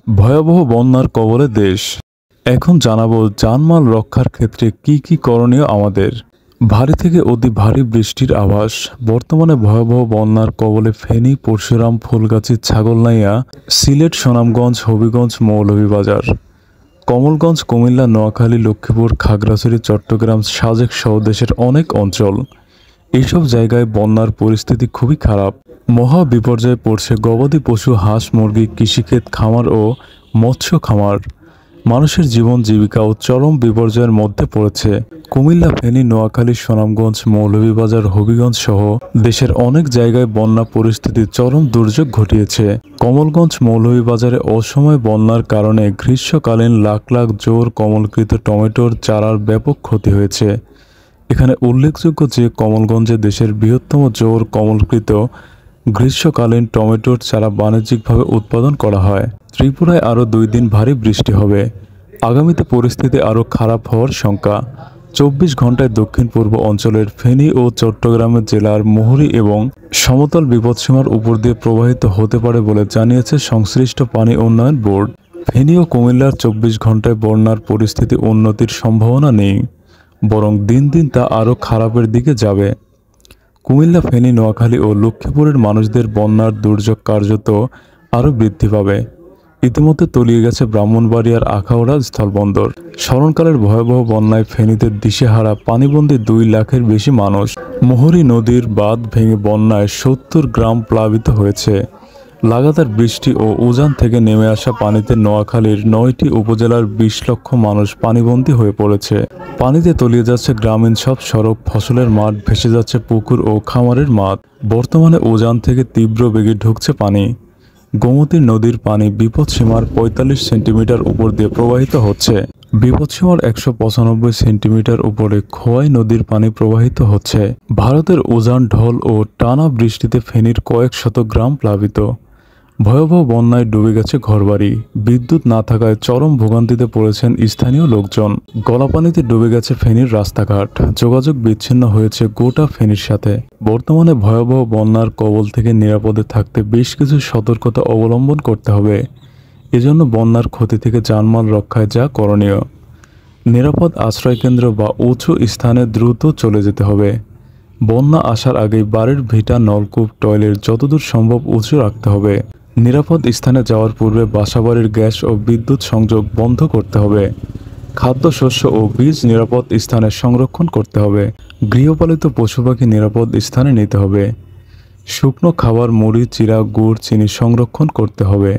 ভয়াবহ বন্যার কবলে দেশ। এখন জানাবো জানমাল রক্ষার ক্ষেত্রে কি কি করণীয় আমাদের। ভারী থেকে অতি ভারী বৃষ্টির আভাস। বর্তমানে ভয়াবহ বন্যার কবলে ফেনী, পরশুরাম, ফুলগাজী, ছাগলনাইয়া, সিলেট, সুনামগঞ্জ, হবিগঞ্জ, মৌলভীবাজার, কমলগঞ্জ, কুমিল্লা, নোয়াখালী, লক্ষ্মীপুর, খাগড়াছড়ি, চট্টগ্রাম, সাজেক সহ দেশের অনেক অঞ্চল। এইসব জায়গায় বন্যার পরিস্থিতি খুবই খারাপ। মহা বিপর্যয়ে পড়ছে গবাদি পশু, হাঁস, মুরগি, কৃষিক্ষেত, খামার ও মৎস্য খামার। মানুষের জীবন জীবিকাও চরম বিপর্যয়ের মধ্যে পড়েছে। কুমিল্লা, ফেনী, নোয়াখালী, সুনামগঞ্জ, মৌলভীবাজার, হবিগঞ্জ সহ দেশের অনেক জায়গায় বন্যা পরিস্থিতি চরম দুর্যোগ ঘটিয়েছে। কমলগঞ্জ, মৌলভীবাজারে অসময়ে বন্যার কারণে গ্রীষ্মকালীন লাখ লাখ জোর কমলকৃত টমেটোর চারার ব্যাপক ক্ষতি হয়েছে। এখানে উল্লেখযোগ্য যে কমলগঞ্জে দেশের বৃহত্তম জোর কমলকৃত গ্রীষ্মকালীন টমেটোর চারা বাণিজ্যিকভাবে উৎপাদন করা হয়। ত্রিপুরায় আরও 2 দিন ভারী বৃষ্টি হবে। আগামীতে পরিস্থিতি আরও খারাপ হওয়ার শঙ্কা। 24 ঘন্টায় দক্ষিণ পূর্ব অঞ্চলের ফেনী ও চট্টগ্রামের জেলার মুহুরী এবং সমতল বিপদসীমার উপর দিয়ে প্রবাহিত হতে পারে বলে জানিয়েছে সংশ্লিষ্ট পানি উন্নয়ন বোর্ড। ফেনী ও কুমিল্লার 24 ঘন্টায় বন্যার পরিস্থিতি উন্নতির সম্ভাবনা নেই, বরং দিন দিন তা আরও খারাপের দিকে যাবে। কুমিল্লা, ফেনী, নোয়াখালী ও লক্ষ্মীপুরের মানুষদের বন্যার দুর্যোগ কার্যত আরও বৃদ্ধি পাবে। ইতিমধ্যে তলিয়ে গেছে ব্রাহ্মণবাড়িয়ার আখাউড়া স্থলবন্দর। স্মরণকালের ভয়াবহ বন্যায় ফেনীতে দিশেহারা পানিবন্দী 2 লাখের বেশি মানুষ। মুহুরী নদীর বাঁধ ভেঙে বন্যায় 70 গ্রাম প্লাবিত হয়েছে। লাগাতার বৃষ্টি ও উজান থেকে নেমে আসা পানিতে নোয়াখালীর 9টি উপজেলার 20 লক্ষ মানুষ পানিবন্দী হয়ে পড়েছে। পানিতে তলিয়ে যাচ্ছে গ্রামীণ সব সড়ক, ফসলের মাঠ, ভেসে যাচ্ছে পুকুর ও খামারের মাঠ। বর্তমানে উজান থেকে তীব্র বেগে ঢুকছে পানি। গোমতী নদীর পানি বিপদসীমার 45 সেন্টিমিটার উপর দিয়ে প্রবাহিত হচ্ছে। বিপদসীমার 195 সেন্টিমিটার উপরে খোয়াই নদীর পানি প্রবাহিত হচ্ছে। ভারতের উজান, ঢল ও টানা বৃষ্টিতে ফেনীর কয়েক শত গ্রাম প্লাবিত। ভয়াবহ বন্যায় ডুবে গেছে ঘরবাড়ি। বিদ্যুৎ না থাকায় চরম ভোগান্তিতে পড়েছেন স্থানীয় লোকজন। গলাপানিতে ডুবে গেছে ফেনীর রাস্তাঘাট। যোগাযোগ বিচ্ছিন্ন হয়েছে গোটা ফেনীর সাথে। বর্তমানে ভয়াবহ বন্যার কবল থেকে নিরাপদে থাকতে বেশ কিছু সতর্কতা অবলম্বন করতে হবে। এজন্য বন্যার ক্ষতি থেকে জানমাল রক্ষায় যা করণীয়: নিরাপদ আশ্রয়কেন্দ্র বা উঁচু স্থানে দ্রুত চলে যেতে হবে। বন্যা আসার আগেই বাড়ির ভিটা, নলকূপ, টয়লেট যতদূর সম্ভব উঁচু রাখতে হবে। নিরাপদ স্থানে যাওয়ার পূর্বে বাসাবাড়ির গ্যাস ও বিদ্যুৎ সংযোগ বন্ধ করতে হবে। খাদ্যশস্য ও বীজ নিরাপদ স্থানে সংরক্ষণ করতে হবে। গৃহপালিত পশুপাখি নিরাপদ স্থানে নিতে হবে। শুকনো খাবার, মুড়ি, চিড়া, গুড়, চিনি সংরক্ষণ করতে হবে।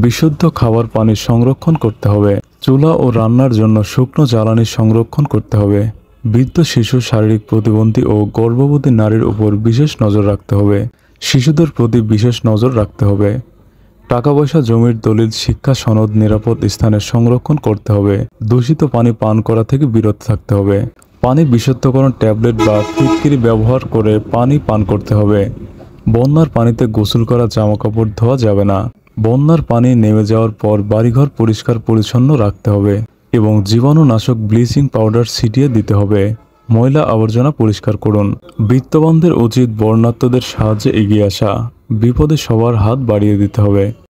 বিশুদ্ধ খাবার পানি সংরক্ষণ করতে হবে। চুলা ও রান্নার জন্য শুকনো জ্বালানি সংরক্ষণ করতে হবে। বৃদ্ধ, শিশু, শারীরিক প্রতিবন্ধী ও গর্ভবতী নারীর উপর বিশেষ নজর রাখতে হবে। শিশুদের প্রতি বিশেষ নজর রাখতে হবে। টাকা পয়সা, জমির দলিল, শিক্ষা সনদ নিরাপদ স্থানে সংরক্ষণ করতে হবে। দূষিত পানি পান করা থেকে বিরত থাকতে হবে। পানি বিশুদ্ধকরণ ট্যাবলেট বা ফিটকিরি ব্যবহার করে পানি পান করতে হবে। বন্যার পানিতে গোসল করা, জামাকাপড় ধোয়া যাবে না। বন্যার পানি নেমে যাওয়ার পর বাড়িঘর পরিষ্কার পরিচ্ছন্ন রাখতে হবে এবং জীবাণুনাশক ব্লিচিং পাউডার ছিটিয়ে দিতে হবে। ময়লা আবর্জনা পরিষ্কার করুন। বিত্তবানদের উচিত বন্যার্তদের সাহায্যে এগিয়ে আসা। বিপদে সবার হাত বাড়িয়ে দিতে হবে।